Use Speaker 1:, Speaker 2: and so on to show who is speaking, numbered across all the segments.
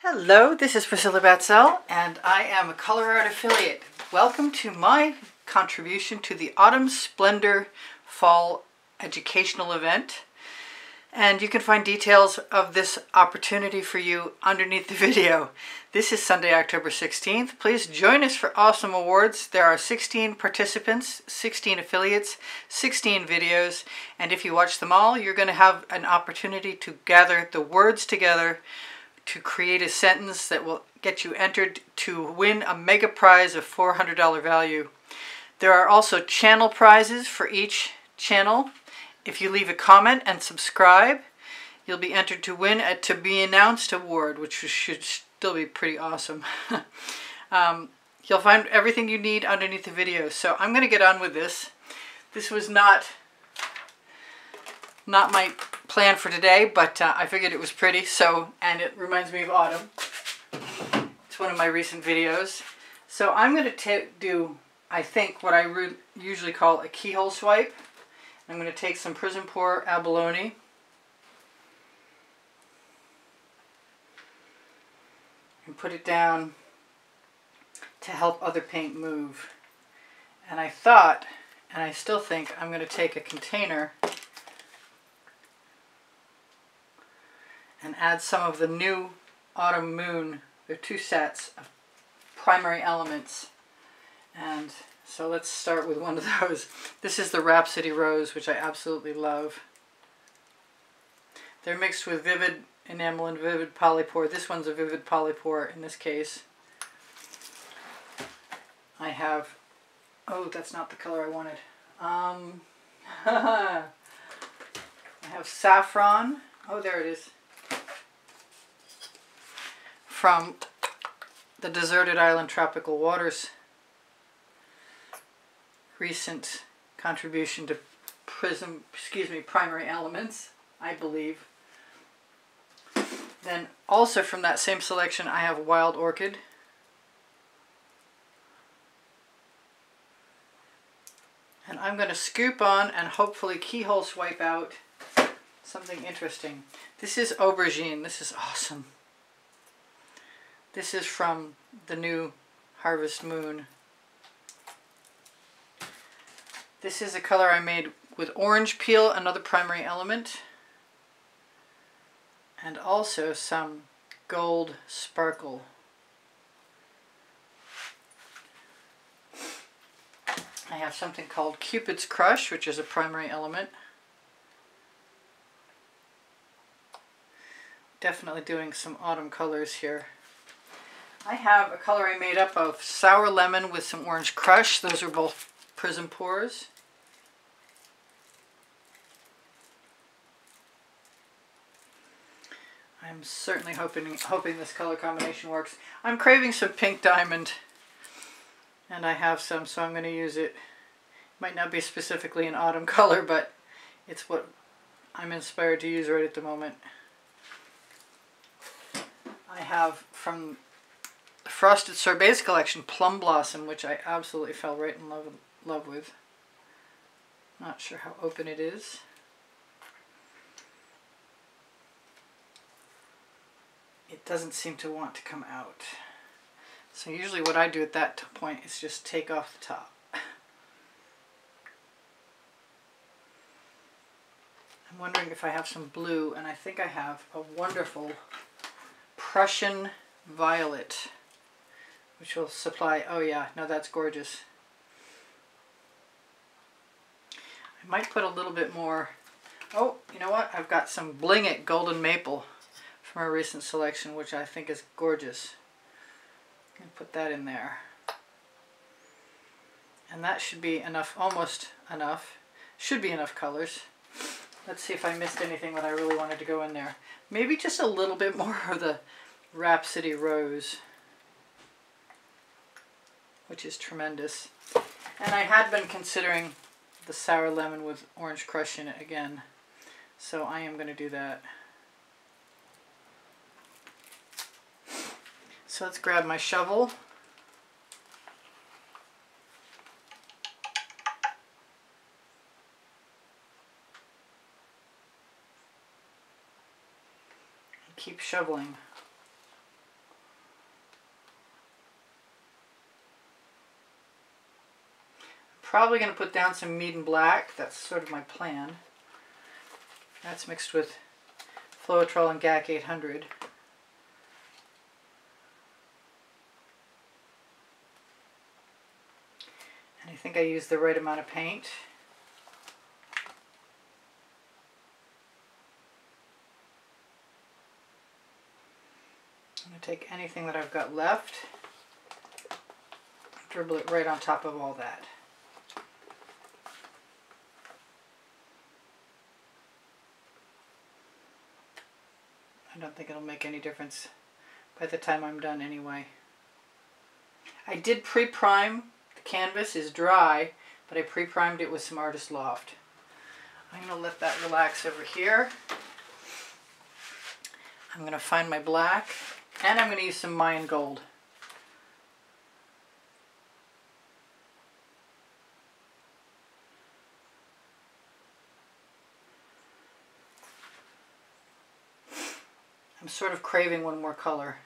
Speaker 1: Hello, this is Priscilla Batzell, and I am a Colourarte affiliate. Welcome to my contribution to the Autumn Splendor Fall Educational Event. And you can find details of this opportunity for you underneath the video. This is Sunday, October 16th. Please join us for awesome awards. There are 16 participants, 16 affiliates, 16 videos, and if you watch them all, you're going to have an opportunity to gather the words together to create a sentence that will get you entered to win a mega prize of $400 value. There are also channel prizes for each channel. If you leave a comment and subscribe, you'll be entered to win a to be announced award, which should still be pretty awesome. You'll find everything you need underneath the video. So I'm going to get on with this. This was not my plan for today, but I figured it was pretty, and it reminds me of autumn. It's one of my recent videos. So I'm going to do, I think, what I usually call a keyhole swipe. I'm going to take some Prizm Pour Acrylic and put it down to help other paint move. And I thought, and I still think, I'm going to take a container and add some of the new Autumn Moon. There are two sets of primary elements. And so let's start with one of those. This is the Rhapsody Rose, which I absolutely love. They're mixed with vivid enamel and vivid polypore. This one's a vivid polypore in this case. I have, oh, that's not the color I wanted. I have Saffron. Oh, there it is. From the Deserted Island Tropical Waters recent contribution to Primary Elements, I believe. Then also from that same selection I have Wild Orchid. And I'm going to scoop on and hopefully keyhole swipe out something interesting. This is Aubergine. This is awesome. This is from the new Harvest Moon. This is a color I made with orange peel, another primary element, and also some gold sparkle. I have something called Cupid's Crush, which is a primary element. Definitely doing some autumn colors here. I have a color I made up of sour lemon with some orange crush. Those are both Prizm Pours. I'm certainly hoping this color combination works. I'm craving some pink diamond, and I have some, so I'm going to use it. Might not be specifically an autumn color, but it's what I'm inspired to use right at the moment. I have from the Frosted Sorbets collection, Plum Blossom, which I absolutely fell right in love with. Not sure how open it is. It doesn't seem to want to come out. So usually what I do at that point is just take off the top. I'm wondering if I have some blue, and I think I have a wonderful Prussian Violet, which will supply, oh yeah, no, that's gorgeous. I might put a little bit more, oh, you know what? I've got some Bling It Golden Maple from a recent selection, which I think is gorgeous. I'm going to put that in there. And that should be enough, almost enough. Should be enough colors. Let's see if I missed anything that I really wanted to go in there. Maybe just a little bit more of the Rhapsody Rose, which is tremendous. And I had been considering the sour lemon with orange crush in it again, so I am going to do that. So let's grab my shovel. And keep shoveling. probably going to put down some Mead and Black. That's sort of my plan. That's mixed with Floetrol and GAC 800. And I think I used the right amount of paint. I'm going to take anything that I've got left, dribble it right on top of all that. I don't think it'll make any difference by the time I'm done anyway. I did pre-prime. The canvas is dry, but I pre-primed it with some Artist Loft. I'm going to let that relax over here. I'm going to find my black, and I'm going to use some Mayan Gold. I'm sort of craving one more color,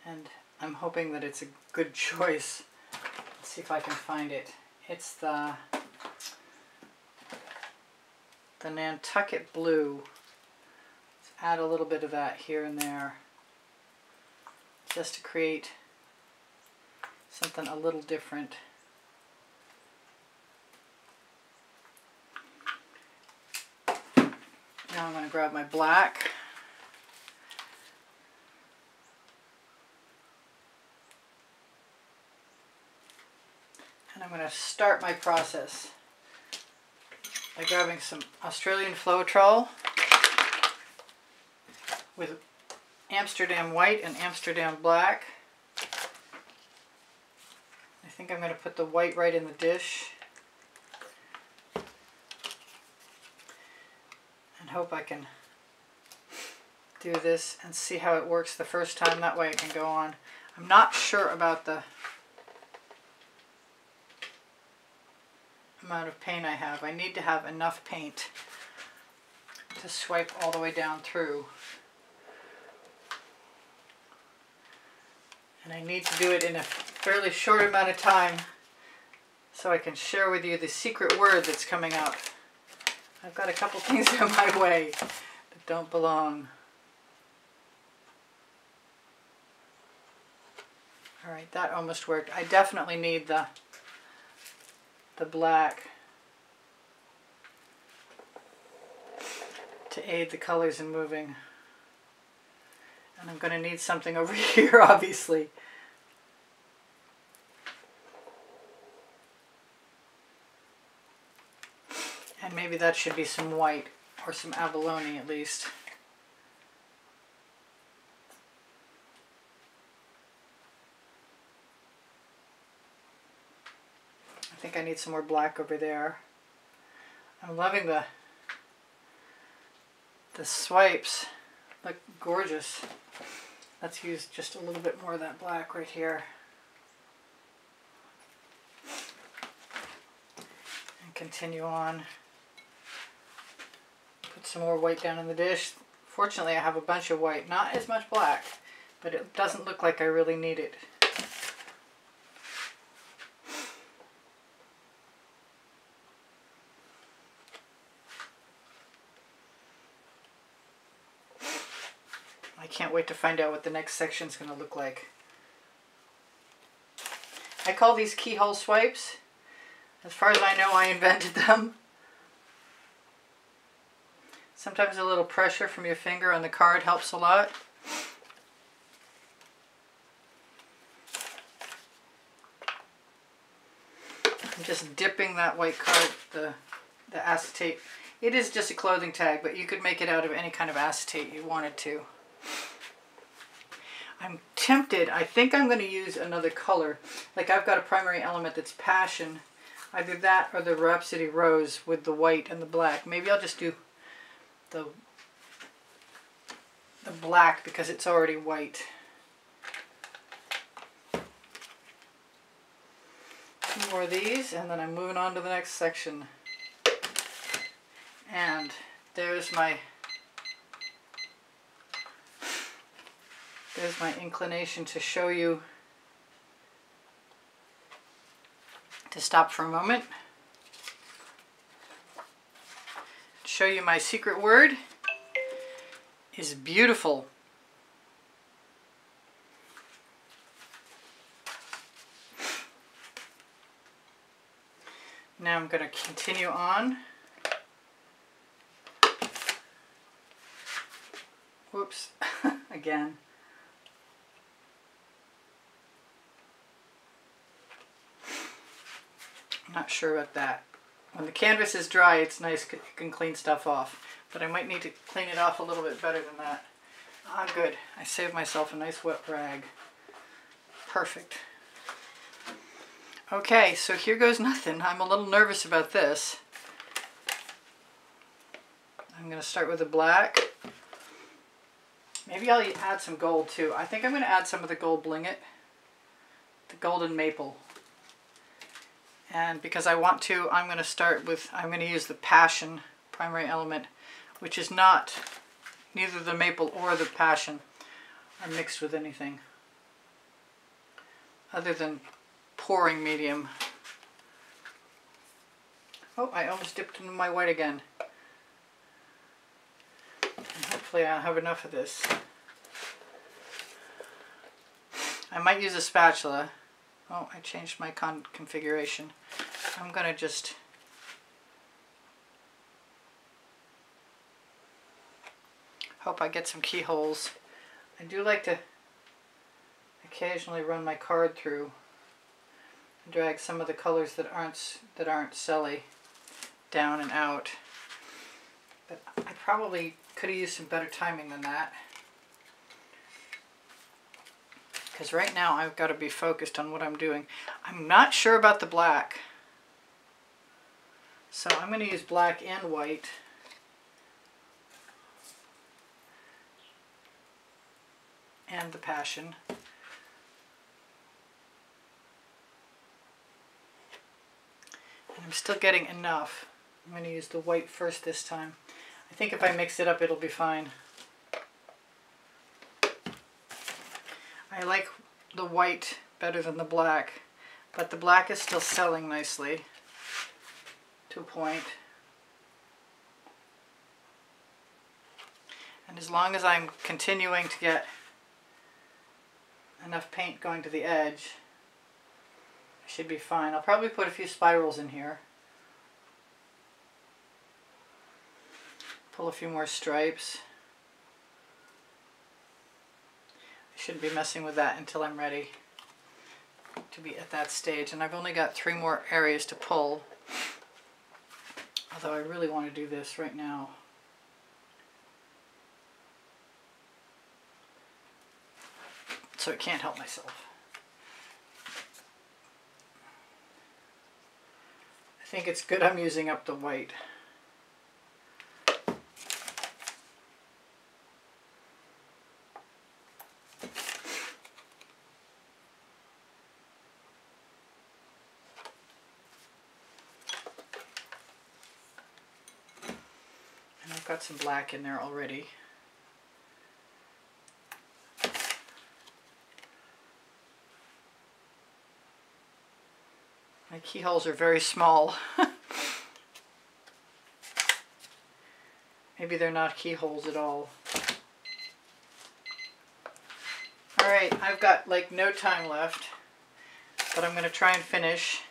Speaker 1: and I'm hoping that it's a good choice. Let's see if I can find it. It's the Nantucket Blue. Let's add a little bit of that here and there, just to create something a little different. Now I'm going to grab my black. And I'm going to start my process by grabbing some Australian Floetrol with Amsterdam White and Amsterdam Black. I think I'm going to put the white right in the dish and hope I can do this and see how it works the first time. That way it can go on. I'm not sure about the amount of paint I have. I need to have enough paint to swipe all the way down through. And I need to do it in a fairly short amount of time so I can share with you the secret word that's coming up. I've got a couple things in my way that don't belong. Alright, that almost worked. I definitely need the black to aid the colors in moving. And I'm going to need something over here, obviously. And maybe that should be some white, or some abalone at least. I think I need some more black over there. I'm loving the swipes. Look gorgeous. Let's use just a little bit more of that black right here. And continue on. Put some more white down in the dish. Fortunately, I have a bunch of white. Not as much black, but it doesn't look like I really need it. I can't wait to find out what the next section is going to look like. I call these keyhole swipes. As far as I know, I invented them. Sometimes a little pressure from your finger on the card helps a lot. I'm just dipping that white card, the acetate. It is just a clothing tag, but you could make it out of any kind of acetate you wanted to. I'm tempted. I think I'm going to use another color. Like I've got a primary element that's Passion. Either that or the Rhapsody Rose with the white and the black. Maybe I'll just do the black because it's already white. Two more of these and then I'm moving on to the next section. And there's my inclination to show you, to stop for a moment. Show you my secret word is beautiful. Now I'm going to continue on. Whoops, again. I'm not sure about that. When the canvas is dry, it's nice, you can clean stuff off. But I might need to clean it off a little bit better than that. Ah, good. I saved myself a nice wet rag. Perfect. Okay, so here goes nothing. I'm a little nervous about this. I'm going to start with the black. Maybe I'll add some gold too. I think I'm going to add some of the gold bling it. The golden maple. And because I want to, I'm going to start with, I'm going to use the Passion primary element, which is not, neither the maple or the passion are mixed with anything other than pouring medium. Oh, I almost dipped into my white again. And hopefully I'll have enough of this. I might use a spatula. Oh, I changed my configuration. I'm going to just hope I get some keyholes. I do like to occasionally run my card through and drag some of the colors that aren't celly down and out. But I probably could have used some better timing than that. Because right now I've got to be focused on what I'm doing. I'm not sure about the black. So I'm going to use black and white. And the Passion. And I'm still getting enough. I'm going to use the white first this time. I think if I mix it up, it'll be fine. I like the white better than the black, but the black is still selling nicely to a point. And as long as I'm continuing to get enough paint going to the edge, I should be fine. I'll probably put a few spirals in here. Pull a few more stripes. I shouldn't be messing with that until I'm ready to be at that stage. And I've only got 3 more areas to pull. Although I really want to do this right now. So I can't help myself. I think it's good I'm using up the white. And I've got some black in there already. My keyholes are very small. Maybe they're not keyholes at all. Alright, I've got like no time left, but I'm going to try and finish.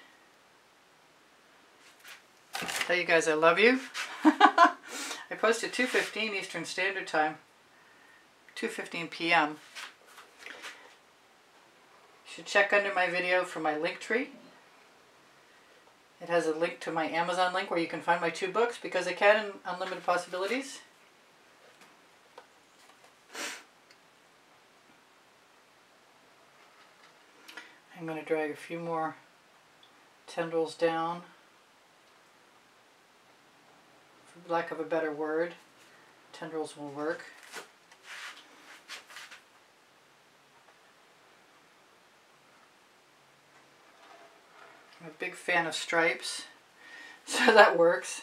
Speaker 1: Tell you guys I love you. I posted 2:15 Eastern Standard Time, 2:15 p.m. You should check under my video for my link tree. It has a link to my Amazon link where you can find my 2 books, Because I Can and Unlimited Possibilities. I'm going to drag a few more tendrils down, for lack of a better word. Tendrils will work. I'm a big fan of stripes, so that works.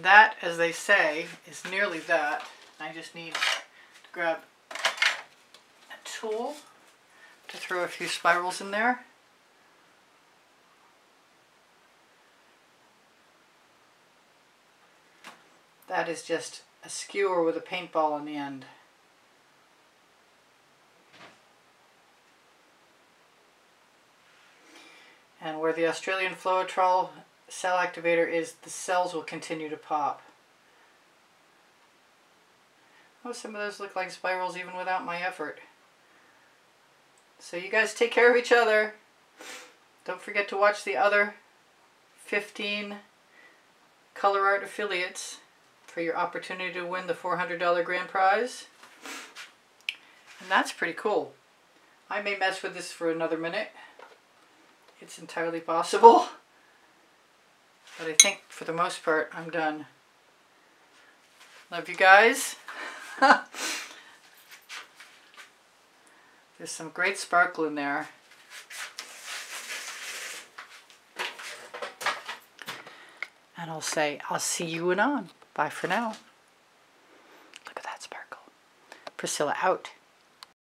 Speaker 1: that, as they say, is nearly that. I just need to grab a tool to throw a few spirals in there. That is just a skewer with a paintball on the end. And where the Australian Floetrol cell activator is, the cells will continue to pop. Oh, some of those look like spirals even without my effort. So you guys take care of each other. Don't forget to watch the other 15 Colourarte affiliates for your opportunity to win the $400 grand prize. And that's pretty cool. I may mess with this for another minute. It's entirely possible. But I think for the most part I'm done. Love you guys. There's some great sparkle in there. And I'll say, I'll see you anon. Bye for now. Look at that sparkle. Priscilla out.